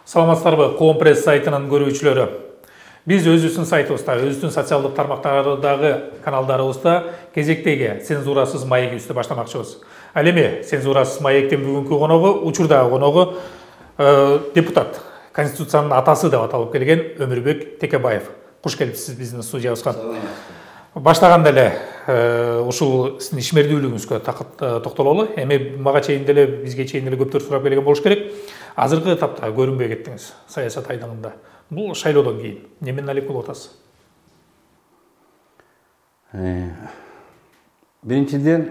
Саламатсыздарбы, Коом пресс сайтынын көрүүчүлөрү. Биз өзүбүздүн сайтыбызда, өзүбүздүн социалдык тармактардагы каналдарыбызда кезектеги цензурасыз маегибизди баштамакчыбыз. Ал эми цензурасыз маектин бүгүнкү коногу, учурдагы коногу депутат, Конституциянын атасы деп аталып келген Өмүрбек Текебаев. Куш келипсиз биздин студиябызга. Баштаганда эле ушул сиздин ишмердүүлүгүңүзгө токтололу. Эми мага чейин деле, бизге чейин деле көптөр сурап келген болуш керек. Азыркы этапта көрүнбөй кеттиңиз саясат айдыңында. Бул шайлоодон кийин немен алек болуп атасыз? Биринчиден,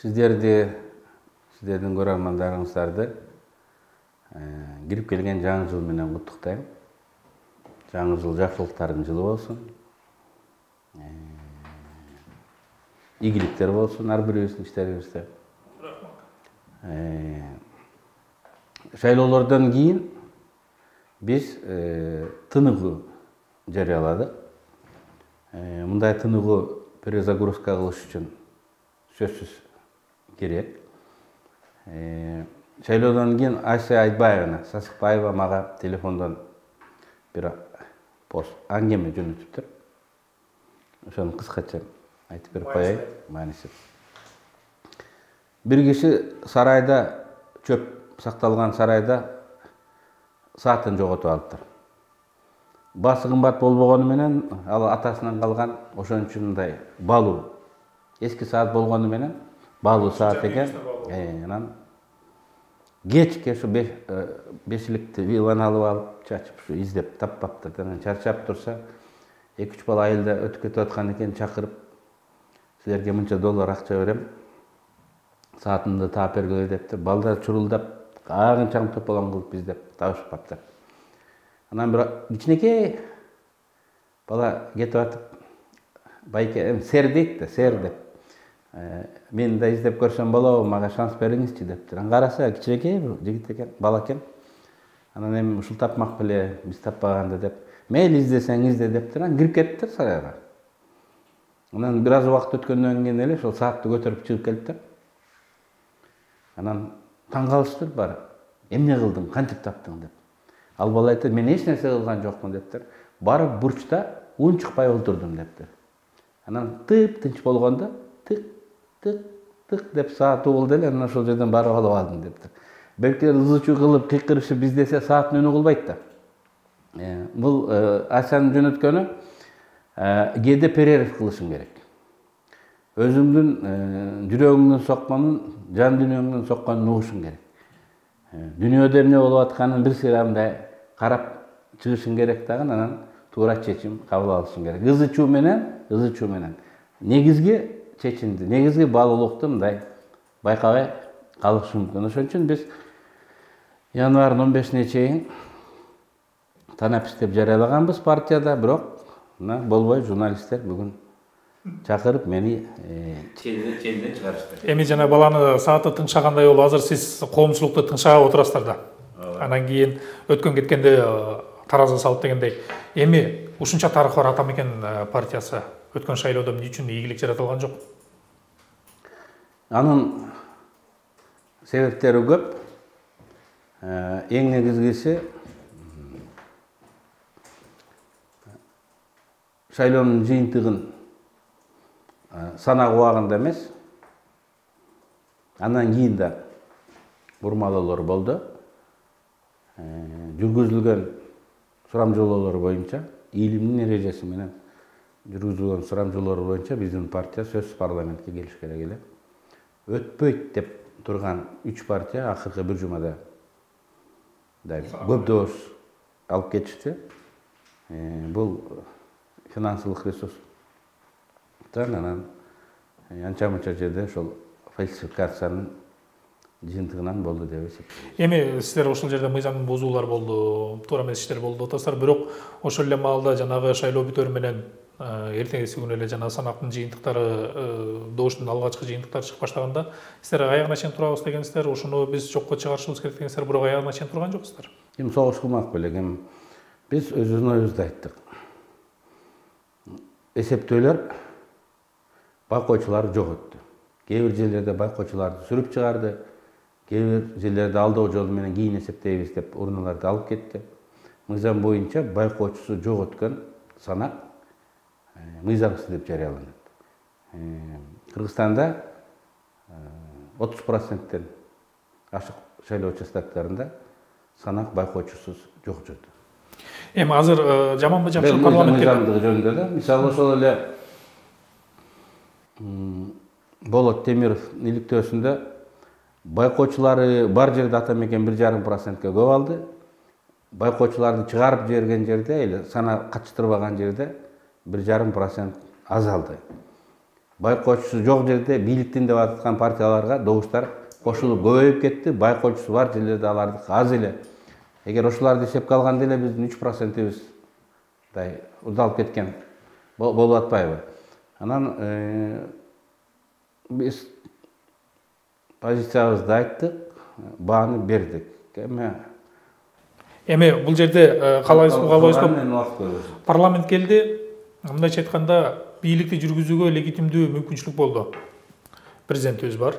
сиздердин көрөрмандарыңыздарды кирип келген жаңы жыл менен куттуктайм. Жаңы жыл жакшылыктардын жылы болсун. Ийгиликтер болсун ар бирибиздин иштерибизде. Шайлоолордон кийин биз тыныгуу жарыяладык. Мындай тыныгуу перезагрузка кылыш үчүн сөзсүз керек. Шайлоодон кийин Ася Айтбаевна Сасыкбаева мага телефондон бир пост аңгеме жөнөтүптүр. Ошону кыскача айтып берип коеюн, маанисиз. Бир киши сарайда, чөп сакталган сарайда саатын жоготуп алыптыр. Басы кымбат болбогону менен, ал атасынан калган, ошон үчүн мындай балуу. Эски саат болгону менен балуу саат экен. Анан кечке ушу бешиликти виланы алып алып, чачып ушу издеп таппаптыр. Анан чарчап турса, 2-3 бала айылда өтүп кетип аткан экен, чакырып, силерге мынча $, акча берем. Саатымды таап бергиле дептир. Балдар чурулдап, кагын-чаң тополоң кылып издеп табышып каптыр. Анан бир кичинекей бала кетип атып, байке, сер дейт да, сер деп. Мен да издеп көрсөм болобу, мага шанс бериңизчи дептир. Анан караса, кичинекей бир жигит экен, бала экен. Анан эми ушул тапмак беле, биз таппаганды деп, мейли издесең изде дептир. Анан кирип кетиптир сарайга. Анан бир аз убакыт өткөндөн кийин эле ошол саатты көтөрүп чыгып келиптир. Анан таң калыштыр бар. Эмне кылдың, кантип таптың деп. Ал бала айтат, мен эч нерсе кылган жокмун дептир. Барып бурчта уун чыкпай олтурдум дептир. Анан тып-тынч болгондо тык деп саат угулду эле, анан ошол жерден барып алып алдым дептир. Белки ызы-чуу кылып, кыйкырышып издесе сааттын үнү кылбайт да. Бул Асянын жөнөткөнү кээде перерив кылышың керек. Өзүңдүн жүрөгүңдүн сокконун, жан дүйнөңдүн сокконун угушуң керек. Дүйнөдө эмне болуп атканын бир сыйрамдай карап чыгышың керек дагы, анан туура чечим кабыл алышың керек. Ызы-чуу менен негизги чечимди, негизги баалуулукту мындай байкабай калышы мүмкүн. Ошон үчүн биз январдын 15-ине чейин танап иштеп жарыялаганбыз партияда, бирок болбой журналисттер бүгүн чакырып мени ченден чыгарышты. Эми жана баланы сааты тыңшагандай болуп, азыр сиз коомчулукту тыңшагап отурасыздар да. Анан кийин өткөн кеткенде таразга салып дегендей. Эми ушунча тарыхы бар Атамекен партиясы өткөн шайлоодо эмне үчүн ийгилик жаратылган жок? Анын себептери көп. Эң негизгиси шайлоонун жыйынтыгын санак убагында эмес, андан кийин да бурмалоолор болду. Жүргүзүлгөн сурамжылоолор боюнча, ийлимдин эрежеси менен жүргүзүлгөн сурамжылоолор боюнча биздин партия сөзсүз парламентке келиш керек эле. Өтпөйт деп турган 3 партия акыркы бир жумада көп добуш алып кетишти. Бул финансылык ресурстан анан анча-мынча жерде ошол фальсификациянын жыйынтыгынан болду деп эсептейм. Эми сиздер ошол жерде мыйзам бузуулар болду, туура эмес иштер болду деп атасыздар, бирок ошол эле маалда жанагы шайлоо бүтөөрү менен эртеңгиси күнү эле жана санактын жыйынтыктары, добуштун алгачкы жыйынтыктары чыгып баштаганда сиздер аягына чейин турабыз дегенсиздер, ошону биз жокко чыгарышыбыз керек дегенсиздер, бирок аягына чейин турган жоксуздар. Эми согуш кылмак белек, эми биз өзүбүздүн оюбузду айттык. Эсептөөлөр байкоочулар жок өттү. Кээ бир жерлерде байкоочуларды сүрүп чыгарды, кээ бир жерлерде алдоо жолу менен кийин эсептейбиз деп урналарды алып кетти. Мыйзам боюнча байкоочусу жок өткөн санак мыйзамсыз деп жарыяланат. Кыргызстанда 30%-тен ашык шайлоо участоктарында санак байкоочусуз жок жүрдү. Эми азыр жаманбы жакшы парламентке мыйзамдыгы жөнүндө да, мисалы ошол эле Болот Темиров иликтөөсүндө байкоочулары бар жерде ата мекен 1,5%ке көп алды. Байкоочуларды чыгарып жиберген жерде, эле сана катыштырбаган жерде 1,5% азалды. Байкоочусу жок жерде бийликтин деп аткан партияларга добуштар кошулуп көбөйүп кетти. Байкоочусу бар жерлерде алардык аз эле. Эгер ошоларды эсепке алганда эле биздин 3%-ибиз удалып кеткен болуп атпайбы? Анан биз позициябызды айттык, бааны бердик. Эми бул жерде калайсызбы? Парламент келди. Мындайча айтканда, бийликти жүргүзүүгө легитимдүү мүмкүнчүлүк болду. Президентибиз бар.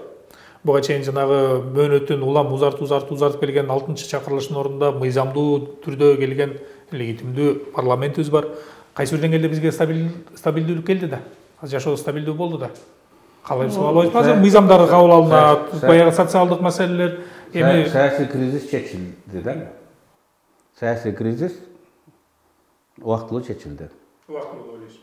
Буга чейин жанагы мөөнөтүн улам узартып келген 6-чакырылыштын ордунда мыйзамдуу түрдө келген легитимдүү парламентибиз бар. Кайсы бир деңгээлде бизге стабилдүүлүк келди да. Жашоо стабилдүү болду да. Калайсызбы? Азыр мыйзамдар кабыл алынат, баягы социалдык маселелер, эми саясий кризис чечилди да. Саясий кризис убактылуу чечилди. Убактылуу ойлойсуз.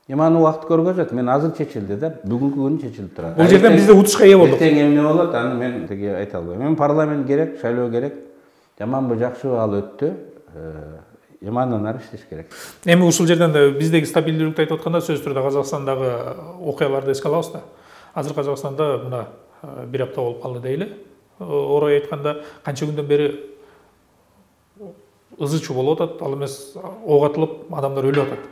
Эми аны убакыт көргөзөт. Мен азыр чечилди да, бүгүнкү күнү чечилип турат. Бул жерден бизде утушка ээ болдук. Эртең эмне болот, аны мен теге айта албайм. Мен парламент керек, шайлоо керек. Жаманбы, жакшыбы ал өттү. Эми андан ары иштеш керек. Эми ушул жерден да биздеги стабилдүүлүктү айтып атканда сөзсүз түрдө Казакстандагы окуяларды эске алабыз да. Азыр Казакстанда мына бир апта болуп калды дейли. Орой айтканда канча күндөн бери ызы-чуу болуп атат, ал эмес ок атылып адамдар өлүп атат.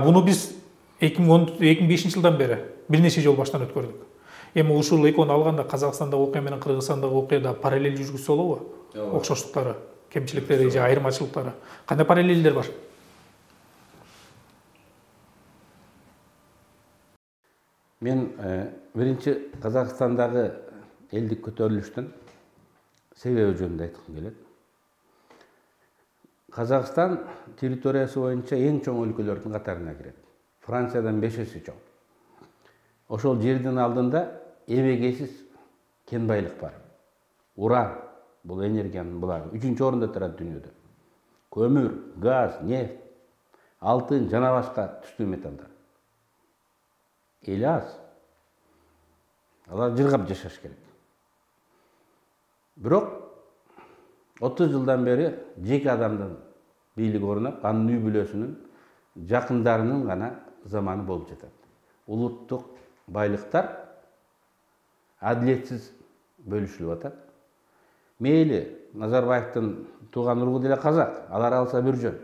Буну биз 2005 жылдан бери бир нече жол баштан өткөрдүк. Эми ушул экөөнү алганда Казакстандагы окуя менен Кыргызстандагы окуяда параллель жүргүзсө болобу? Окшоштуктары, кемчиликтери же айырмачылыктары. Кандай параллелдер бар? Мен биринчи Казакстандагы элдик көтөрүлүштүн себеби жөнүндө айткым келет. Казакстан территориясы боюнча эң чоң өлкөлөрдүн катарына кирет. Франциядан 5 эсе чоң. Ошол жердин алдында эбегейсиз кен байлык бар. Уран, бул энергиянын булагы 3-чү орунда турат дүйнөдө. Көмүр, газ, нефть, алтын жана башка түштүү металлдар. Эли аз. Алар жыргап жашаш керек. Бирок 30 жылдан бери жеке адамдын бийлиги орнап, анын үй бүлөсүнүн жакындарынын гана заманы болуп жатат. Улуттук байлыктар адилетсиз бөлүшүлүп атат. Мейли Назарбаевдин тууган уругу деле казак, алар алса бир жөн.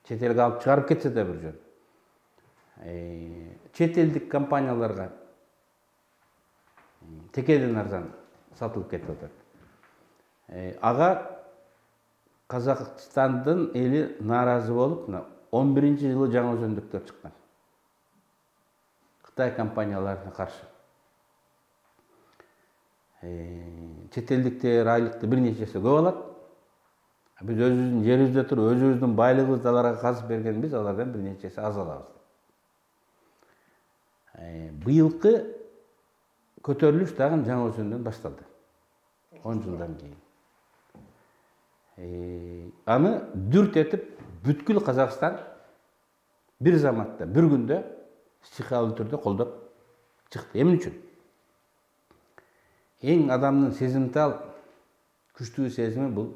Чет элге алып чыгарып кетсе да бир жөн. Чет элдик компанияларга текеден арзан сатылып кетип атат. Ага Казакстандын эли нааразы болуп, 11-жылы жаңы өзөндөктөр чыккан. Кытай компанияларына каршы. Чет элдиктер айлыкты бир нечеси көп алат. Биз өзүбүздүн жерибизде туруп, өзүбүздүн байлыгыбызды аларга казып бергенбиз, алардан бир нечеси аз алабыз. Быйылкы көтөрүлүш дагы жаңы өзөндөн башталды. 10 жылдан кийин. Аны дүрт этип бүткүл Казакстан бир заматта, бир күндө стихиялуу түрдө колдоп чыкты. Эмне үчүн? Эң адамдын сезимтал күчтүү сезими бул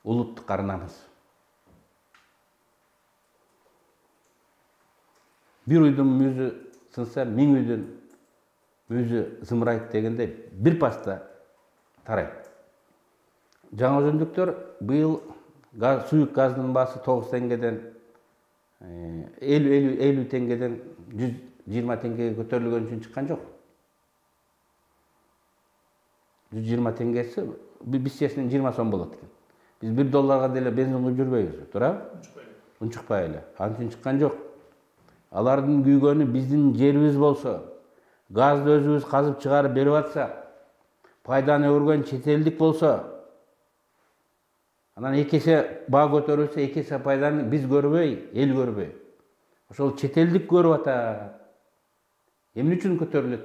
улуттук ар-намыс. Бир уйдун мүзү сынса, 1000 уйдун мүзү зымырайт дегендей бир паста тарайт. Жаңы өзөндөктөр быйыл суюк газдын баасы 9 теңгеден 50 теңгеден 120 теңгеге көтөрүлгөн үчүн чыккан жок. 120 теңгеси бисчесинен 20 сом болот экен. Биз $1 деле бензин куюп жүрбөйбүз, туурабы? Унчукпай эле. Анчын чыккан жок. Алардын күйгөнү биздин жерибиз болсо, газды өзүбүз казып чыгарып берип атсак, пайданы көргөн чет элдик болсо, анан 2 есе баа көтөрүлсө, 2 есе пайданы биз көрбөй, эл көрбөй. Ошол чет элдик көрүп атат. Эмне үчүн көтөрүлөт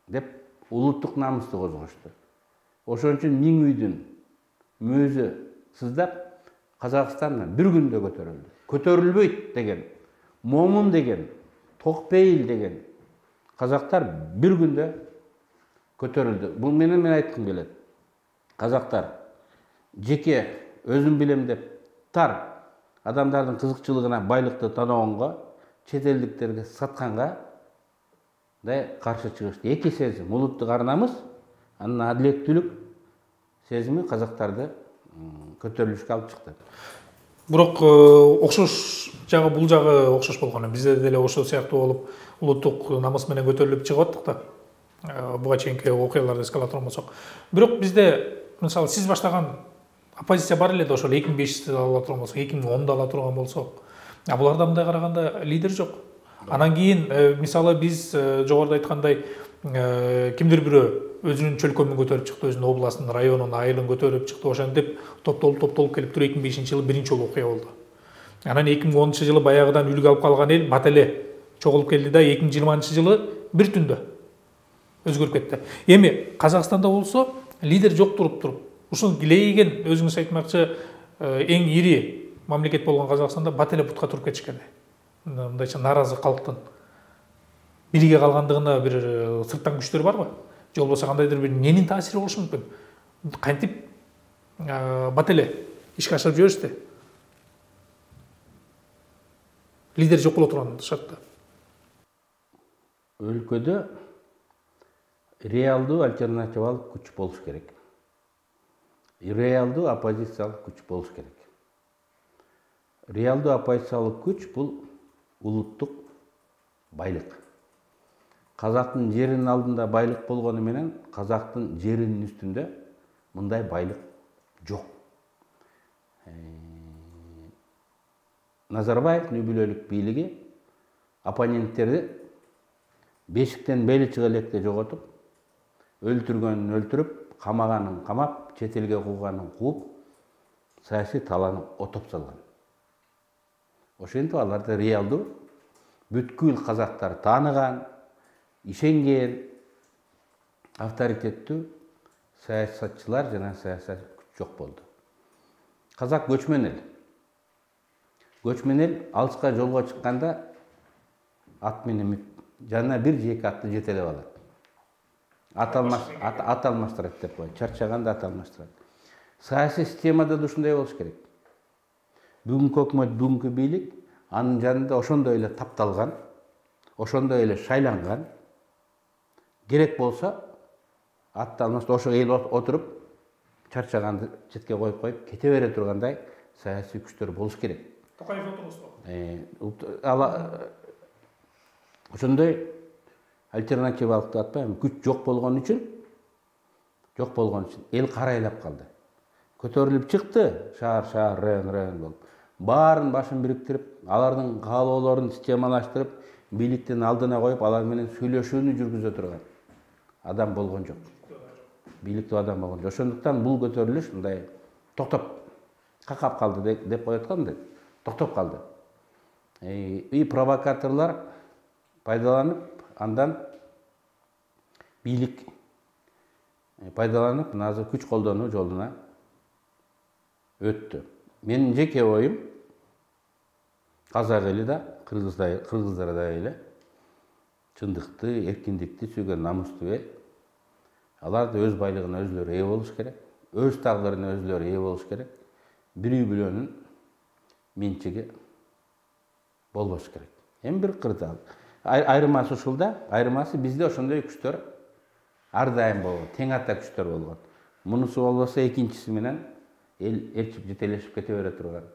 деп улуттук намысты козгошту. Ошон үчүн 1000 үйдүн мөөзү сыздап, Казакстандан бир күндө көтөрүлдү. Көтөрүлбөйт деген, момун деген, токпейил деген казактар бир күндө көтөрүлдү. Бул менен мен айткым келет. Казактар жеке өзүм билем деп тар адамдардын кызыкчылыгына байлыкты тоноогонго, чет элдиктерге сатканга да каршы чыгышты. Эки сезим, улуттук ар намыс, анын адилеттүүлүк сезими казактарды көтөрүлүшкө алып чыкты. Бирок окшош жагы бул жагы окшош болгон. Бизде деле ошол сыяктуу болуп, улуттук намыс менен көтөрүлүп чыгып аттык да. Буга чейинки окуяларды эске ала турган болсок. Бирок бизде, мисалы, сиз баштаган оппозиция бар эле да, ошол 2005-ти ала турган болсок, 2010-ду ала турган болсок. Буларда мындай караганда лидер жок. Анан кийин мисалы биз жогоруда айткандай кимдир бирөө өзүнүн чөлкөмүн көтөрүп чыкты, өзүнүн областын, районун, айылын көтөрүп чыкты. Ошентип топтолуп келип туруп 2005-жылы биринчи жолу окуя болду. Анан 2010-жылы баягыдан үлгү алып калган эл бат эле чогулуп келди да, 2020-жылы бир түндө өзгөрүп кетти. Эми Казакстанда болсо лидер жок туруп, ушул килейген өзүңүз айтмакчы эң ири мамлекет болгон Казакстанда бат эле бутка туруп кетишкен. Мындайча нааразы калктын бирге калгандыгына бир сырттан күчтөр барбы? Же болбосо кандайдыр бир ненин таасири болушу мүмкүн? Кантип бат эле ишке ашырып жиберишти? Лидер жок боло турган шартта. Өлкөдө реалдуу альтернативалык күч болуш керек. Реалдуу оппозициялык күч болуш керек. Реалдуу оппозициялык күч бул улуттук байлык. Казактын жеринин алдында байлык болгону менен казактын жеринин үстүндө мындай байлык жок. Назарбаевдин үй бүлөлүк бийлиги оппоненттерди бешиктен бели чыга электе жоготуп, өлтүргөнүн өлтүрүп, камаганын камап, чет элге кууганын кууп, саясий талааны отоп салган. Ошентип аларды реалдуу бүткүл казактар тааныган, ишенген, авторитеттүү саясатчылар жана саясат күч жок болду. Казак көчмөн эл. Көчмөн эл алыска жолго чыкканда ат менен жана бир же эки атты жетелеп алат. Ат алмаштырат деп коет. Чарчаганда ат алмаштырат. Саясий системада да ушундай болуш керек. Бүгүнкү өкмөт, бүгүнкү бийлик анын жанында ошондой эле тапталган, ошондой эле шайланган. Керек болсо атты алмаштырып, ошо эл отуруп, чарчаганды четке коюп кете бере тургандай саясий күчтөр болуш керек. Токаев отургузду. Ошондой альтернативалык деп атпайбы, күч жок болгон үчүн эл карайлап калды. Көтөрүлүп чыкты, шаар, район болуп. Баарын башын бириктирип, алардын каалоолорун системалаштырып, бийликтин алдына коюп, алар менен сүйлөшүүнү жүргүзө турган адам болгон жок. Бийликтүү адам болгон жок. Ошондуктан бул көтөрүлүш мындай токтоп, какап калды деп коет да, токтоп калды. И провокаторлор пайдаланып, андан бийлик пайдаланып, азыр күч колдонуу жолуна өттү. Менин жеке оюм, казак эли да, кыргыздар да эле чындыкты, эркиндикти сүйгөн намустуу эл. Алар да өз байлыгына өзлөрү ээ болуш керек, өз тагдырына өзлөрү ээ болуш керек. Бир үй бүлөнүн менчиги болбош керек. Эми бир кырдаал. Айырмасы ушулда, айырмасы бизде ошондой күчтөр ар дайым болгон, тең ата күчтөр болгон. Мунусу болбосо экинчиси менен эл ээрчип жетелешип кете бере турган.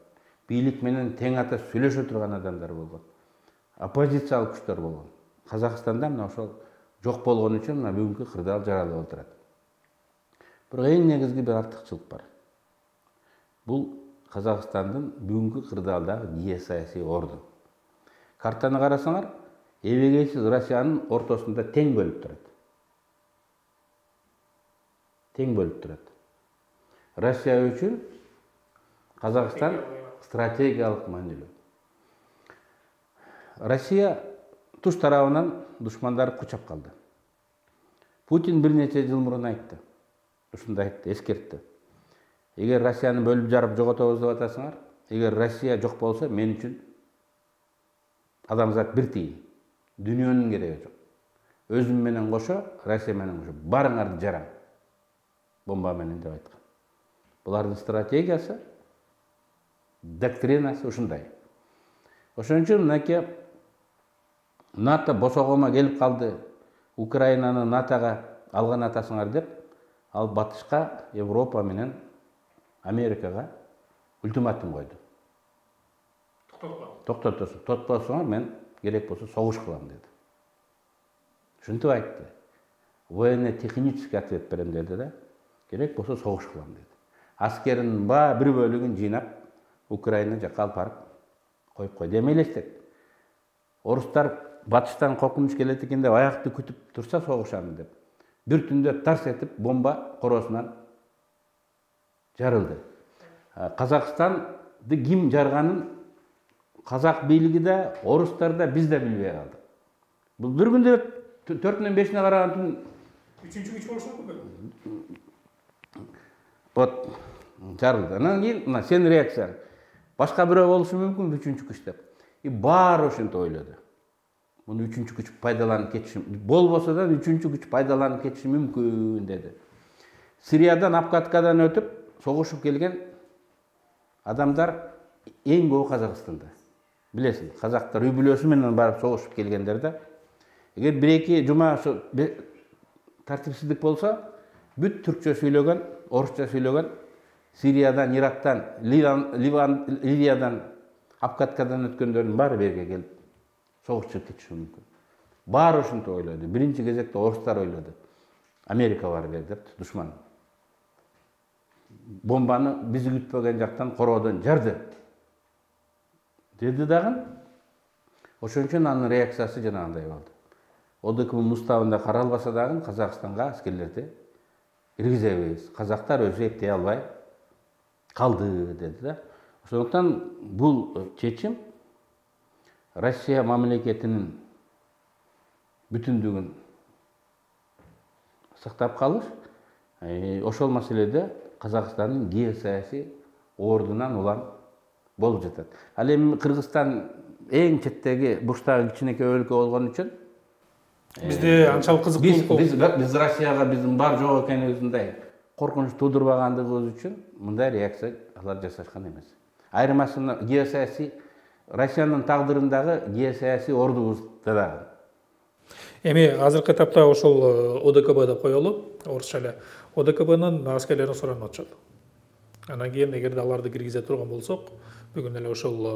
Бийлик менен тең ата сүйлөшө турган адамдар болгон. Оппозициялык күчтөр болгон. Казакстанда мына ошол жок болгон үчүн мына бүгүнкү кырдаал жаралып отурат. Бирок эң негизги бир артыкчылык бар. Бул Казакстандын бүгүнкү кырдаалдагы геосаясий орду. Картаны карасаңар, эбегейсиз Россиянын ортосунда тең бөлүп турат. Тең бөлүп турат. Россия үчүн Казакстан стратегиялык маанилүү. Россия туш тарабынан душмандары кучап калды. Путин бир нече жыл мурун айтты. Ушундай айтты, эскертти. Эгер Россияны бөлүп жарып жоготобуз деп атасыңар, эгер Россия жок болсо, мен үчүн адамзат бир тиyin. Дүйнөнүн кереги жок. Өзүм менен кошо, Россия менен кошо барыңарды жарам. Бомба менен деп айткан. Булардын стратегиясы, доктринасы ушундай. Ошон үчүн мынакей НАТО босогомо келип калды. Украинаны НАТОга алган атасыңар деп, ал батышка, Европа менен Америкага ультиматум койду. Токтотосуңар, мен керек болсо согуш кылам деди. Ушинтип айтты. Военно-технический ответ берем деди да. Керек болсо согуш кылам деди. Аскеринин бир бөлүгүн жыйнап, Украина жакка алып барып коюп койду. Эме элестет. Орустар батыштан коркунуч келет экен деп аякты күтүп турса согушам деп. Бир түндө тарс этип бомба коросунан жарылды. Казакстанды ким жарганын казак бийлиги да, орустар да, биз да билбей калдык. Бул бир күндө 4-нөн 5-ине караган түн үчүнчү күч болушу мүмкүн. Вот жарылды. Анан кийин мына сенин реакцияң. Башка бирөө болушу мүмкүн үчүнчү күч деп. И баары ошентип ойлоду. Муну үчүнчү күч пайдаланып кетиши, болбосо да үчүнчү күч пайдаланып кетиши мүмкүн деди. Сириядан, Апкаткадан өтүп согушуп келген адамдар эң көп Казакстанда. Билесиң, казактар үй бүлөсү менен барып согушуп келгендер да. Эгер 1-2 жума тартипсиздик болсо, бүт түркчө сүйлөгөн, орусча сүйлөгөн, Сириядан, Ирактан, Ливиядан, Апкаткадан өткөндөрдүн баары берге келип согуш чыгып кетиши мүмкүн. Баары ошентип ойлоду. Биринчи кезекте орустар ойлоду. Америка бар деп, душман. Бомбаны бизи күтпөгөн жактан короодон жарды. Деди дагы. Ошон үчүн анын реакциясы жанагындай болду. ОДКБ уставында каралбаса дагы Казакстанга аскерлерди киргизебиз. Казактар өзү эптей албай калды деди да. Ошондуктан бул чечим Россия мамлекетинин бүтүндүгүн сактап калыш, ошол маселеде Казакстандын геосаясий ордунан улам болуп жатат. Ал эми Кыргызстан эң четтеги бурчтагы кичинекей өлкө болгон үчүн бизде анчалык кызыктуулук биз Россияга биздин бар жок экенибиздей коркунуч туудурбагандыгыбыз үчүн мындай реакция алар жасашкан эмес. Айырмасына геосаясий Россиянын тагдырындагы геосаясий ордубузда дагы. Эми азыркы этапта ошол ОДКБ деп коелу, орусча эле. ОДКБнын аскерлерин суранып атышат. Анан кийин эгерде аларды киргизе турган болсок, бүгүн эле ошол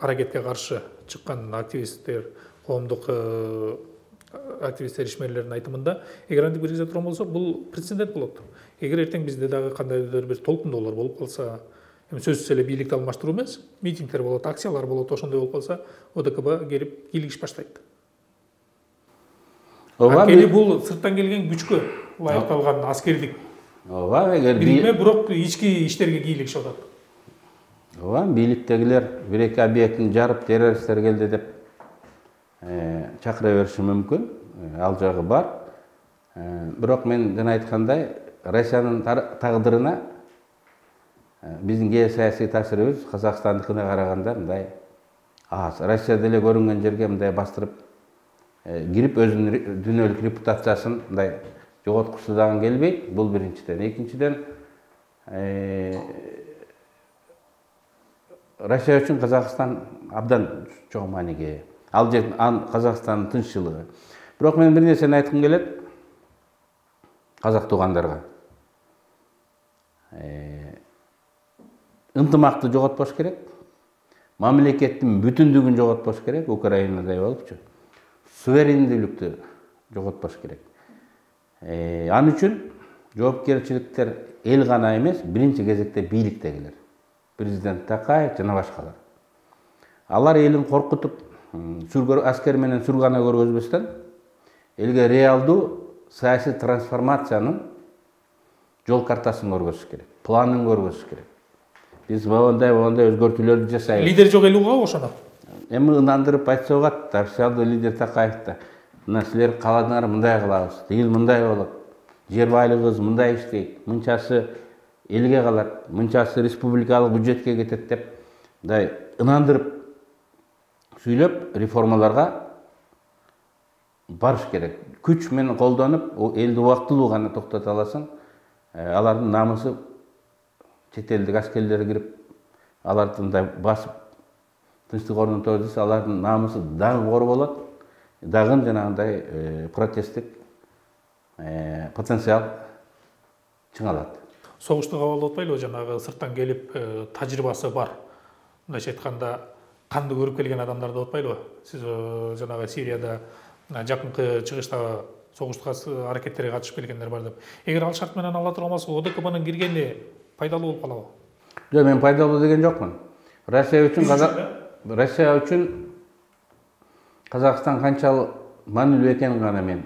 аракетке каршы чыккан активисттер, коомдук активисттер ишмерлердин айтымында, эгер антип киргизе турган болсок, бул прецедент болот. Эгер эртең бизде дагы кандайдыр бир толкундоолор болуп калса, сөзсүз эле бийликти алмаштыруу эмес, митингдер болот, акциялар болот, ошондой болуп калса, ОДКБ келип кийлигиш баштайт. Анткени бул сырттан келген күчкө лайыкталган аскердик. Ооба, эгер бирок ички иштерге кийлигишип атат. Ооба, бийликтегилер 1-2 объектин жарып террористтер келди деп чакыра бериши мүмкүн. Ал жагы бар. Бирок мен жана айткандай, Россиянын тагдырына биздин геосаясий таасирибиз Казакстандыкына караганда мындай аз. Россия деле көрүнгөн жерге мындай бастырып кирип өзүнүн дүйнөлүк репутациясын мындай жоготкусу дагы келбейт. Бул биринчиден. Экинчиден, Россия үчүн Казакстан абдан чоң мааниге ээ. Ал жер Казакстандын тынччылыгы. Бирок мен бир нерсени айткым келет казак туугандарга. Ынтымакты жоготпош керек. Мамлекеттин бүтүндүгүн жоготпош керек, Украинадай болупчу. Суверендүүлүктү жоготпош керек. Ал үчүн жоопкерчиликтер эл гана эмес, биринчи кезекте бийликтегилер. Президент Такаев жана башкалар. Алар элин коркутуп, аскер менен сүргана көргөзбөстөн элге реалдуу саясий трансформациянын жол картасын көргөзүш керек, планын көргөзүш керек. Биз моундай өзгөртүүлөрдү жасайбыз. Лидер жок эл угабы ошондо? Эми ынандырып айтса болот, официалдуу лидер Такаевди. Мына силер кааладыңар, мындай кылабыз, тигил мындай болот. Жер байлыгыбыз мындай иштейт, мынчасы элге калат, мынчасы республикалык бюджетке кетет деп, мындай ынандырып сүйлөп реформаларга барыш керек. Күч менен колдонуп, элди убактылуу гана токтото аласың. Алардын намысы чет элдик аскерлер кирип, аларды мындай басып тынчтык орнотобуз десе, алардын намысы дагы кор болот. Дагы жанагындай протесттик потенциал чыңалат. Согушту кабыл атпайлыбы, жанагы сырттан келип тажрыйбасы бар. Мындайча айтканда, канды көрүп келген адамдар да атпайлыбы? Сиз жанагы Сирияда жакынкы чыгышта согуштук аракеттерге катышып келгендер бар деп. Эгер ал шарт менен ала турган болсо, ОДКБнын киргени пайдалуу болуп калабы? Жок, мен пайдалуу деген жокмун. Россия үчүн Казакстан канчалык маанилүү экенин гана мен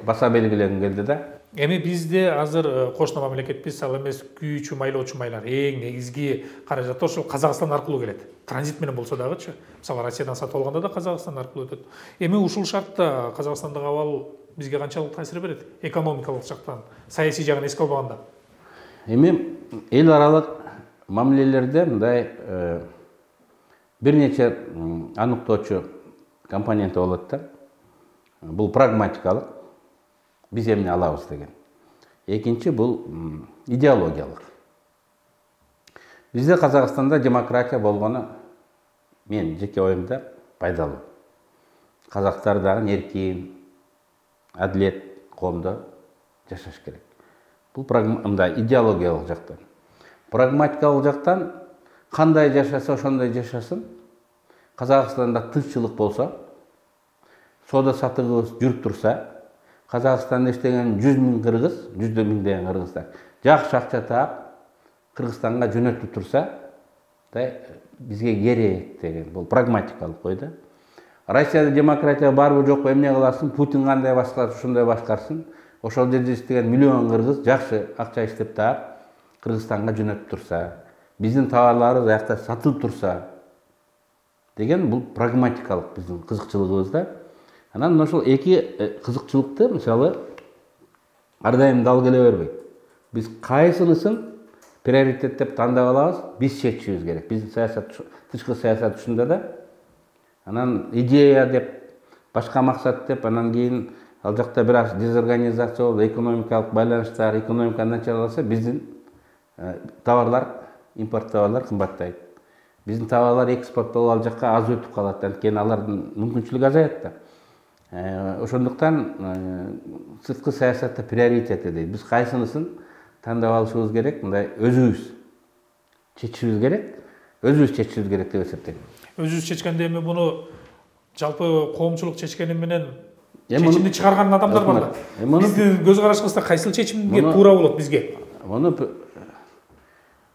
баса белгилегим келди да. Эми бизде азыр кошуна мамлекетпиз, ал эмес күйүүчү майлоочу майлар эң негизги каражат ошол Казакстан аркылуу келет. Транзит менен болсо дагычы. Мисалы Россиядан сатып алганда да Казакстан аркылуу өтөт. Эми ушул шартта Казакстандык абал бизге канчалык таасир берет? Экономикалык жактан, саясий жагын эске албаганда. Эми эл аралык мамилелерде мындай бир нече аныктоочу компоненти болот да. Бул прагматикалык, биз эмне алабыз деген. Экинчи бул идеологиялык. Бизде Казакстанда демократия болгону мен жеке оюмда пайдалуу. Казактар дагы эркин, адилет коомдо жашаш керек. Бул мындай идеологиялык жактан. Прагматикалык жактан кандай жашаса ошондой жашасын. Казакстанда тынччылык болсо, соода сатыгыбыз жүрүп турса, Казакстанда иштеген 100 миң кыргыз, 100 миңдеген кыргыздар жакшы акча таап Кыргызстанга жөнөтүп турса, бизге керек деген. Бул прагматикалык ой да. Россияда демократия барбы жокпу, эмне кыласың? Путин кандай башкарса, ошондой башкарсын. Ошол жерде иштеген миллион кыргыз жакшы акча иштеп таап Кыргызстанга жөнөтүп турса, биздин товарларыбыз аякта сатылып турса деген, бул прагматикалык биздин кызыкчылыгыбыз да. Анан ошол эки кызыкчылыкты, мисалы, ар дайым дал келе бербейт. Биз кайсынысын приоритет деп тандап алабыз, биз чечишибиз керек. Биздин саясат, тышкы саясат ушунда да. Анан идея деп, башка максат деп, анан кийин ал жакта бир аз дезорганизация болуп, экономикалык байланыштар, экономика начарласа, биздин товарлар, импорт товарлар кымбаттайт. Биздин товарлар экспорттолуп ал жакка аз өтүп калат, анткени алардын мүмкүнчүлүгү азаят да. Ошондуктан сырткы саясатта приоритети дейт. Биз кайсынысын тандап алышыбыз керек, мындай өзүбүз чечишибиз керек, деп эсептейм. Өзүбүз чечкенде эми буну жалпы коомчулук чечкени менен чечимди чыгарган адамдар бар да. Биздин көз карашыбызда кайсыл чечимге туура болот бизге?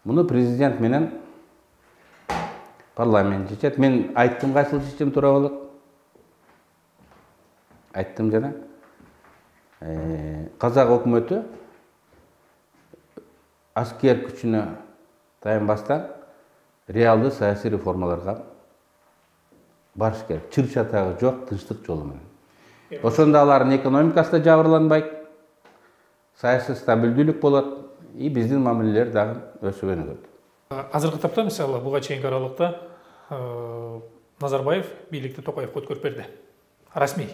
Муну президент менен парламент чечет. Мен айттым кайсыл чечим туура болот. Айттым жана. Казак өкмөтү аскер күчүнө таянбастан реалдуу саясий реформаларга барыш керек. Чыр-чатагы жок, тынчтык жолу менен. Ошондо алардын экономикасы да жабырланбайт, саясий стабилдүүлүк болот, биздин мамилелер дагы өсүп өнүгөт. Азыркы тапта, мисалы, буга чейинки аралыкта Назарбаев бийликти Токаевге өткөрүп берди. Расмий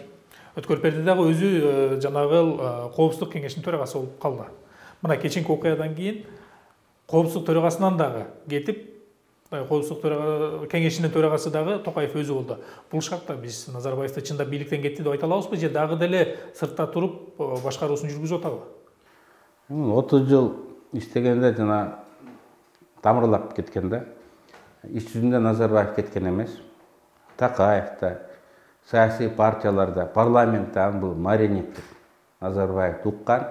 өткөрүп берди дагы өзү жанагы Коопсуздук кеңешинин төрагасы болуп калды. Мына кечинки окуядан кийин Коопсуздук төрагасынан дагы кетип, Коопсуздук кеңешинин төрагасы дагы Токаев өзү болду. Бул шартта биз Назарбаевди чындап бийликтен кетти деп айта алабызбы, же дагы деле сыртта туруп башкаруусун жүргүзүп атабы? 30 жыл иштегенде жана тамырлап кеткен да. Иш жүзүндө Назарбаев кеткен эмес. Такаев да, саясий партияларда, парламентте бул марионеттик Назарбаев уккан,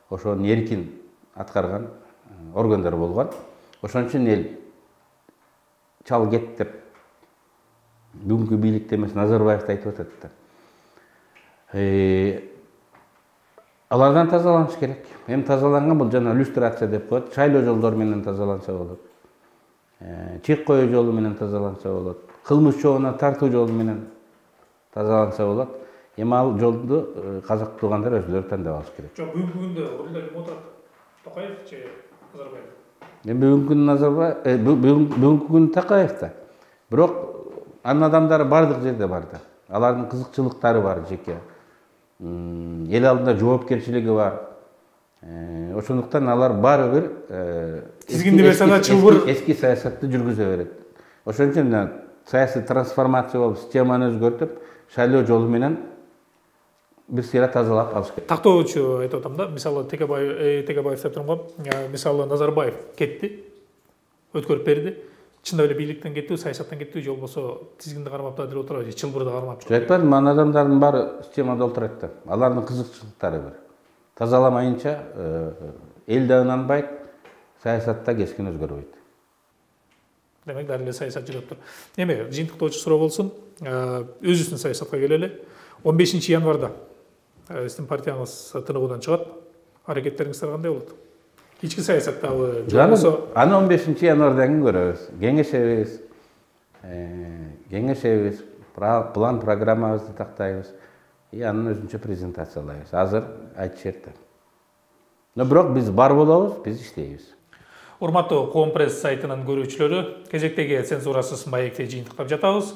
ошону эркин аткарган органдар болгон. Ошон үчүн эл чал кет деп бүгүнкү бийликте эмес Назарбаев да айтып атат да. Алардан тазаланыш керек. Эми тазаланган бул жана иллюстрация деп коет. Шайлоо жолдору менен тазаланса болот. Чек коюу жолу менен тазаланса болот. Кылмыш жообуна тартуу жолу менен тазаланса болот. Эми ал жолду казак туугандар өзүлөрү тандап алыш керек. Жок, бүгүнкү күндө орунда ким отурат? Токаев же Назарбаев? Эми бүгүнкү күн Назарбаев, бүгүнкү күн Токаев да. Бирок анын адамдары бардык жерде бар да. Алардын кызыкчылыктары бар жеке. Эл алдында жоопкерчилиги бар. Ошондуктан алар баары бир тизгинди берсе да чылбыр эски саясатты жүргүзө берет. Ошон үчүн саясий трансформация болуп, системаны өзгөртүп, шайлоо жолу менен бир сыйра тазалап алыш керек. Тактоочу айтып атам да, мисалы Текебаев деп турган, мисалы Назарбаев кетти, өткөрүп берди. Чындап эле бийликтен кеттүү, саясаттан кеттүү же болбосо тизгинди кармап деле отурабы же чылбырды кармап. Айтпадым, анын адамдардын баары системада отурат да. Алардын кызыкчылыктары бар. Тазаламайынча эл да ынанбайт, саясатта кескин өзгөрбөйт. Демек дары эле саясат жүрүп тур. Эми жыйынтыктоочу суроо болсун, өзүбүздүн саясатка келели. 15 январда сиздин партияңыз тыныгуудан чыгат. Аракеттериңиздер кандай болот? Ички саясаттагы жолбосо аны 15 январдан кийин көрөбүз. Кеңешебиз, план программабызды тактайбыз. Анын өзүнчө презентациялайбыз. Азыр айтышат. Но бирок биз бар болобуз, биз иштейбиз. Урматтуу Коом пресс сайтынын көрүүчүлөрү, кезектеги цензурасыз маекти жыйынтыктап жатабыз.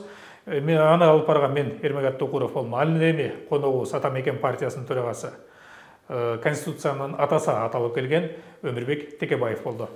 Аны алып барган мен Эрмегат Токуров болом. Ал эми коногубуз Ата Мекен партиясынын төрагасы, Конституциянын атасы аталып келген Өмүрбек Текебаев болду.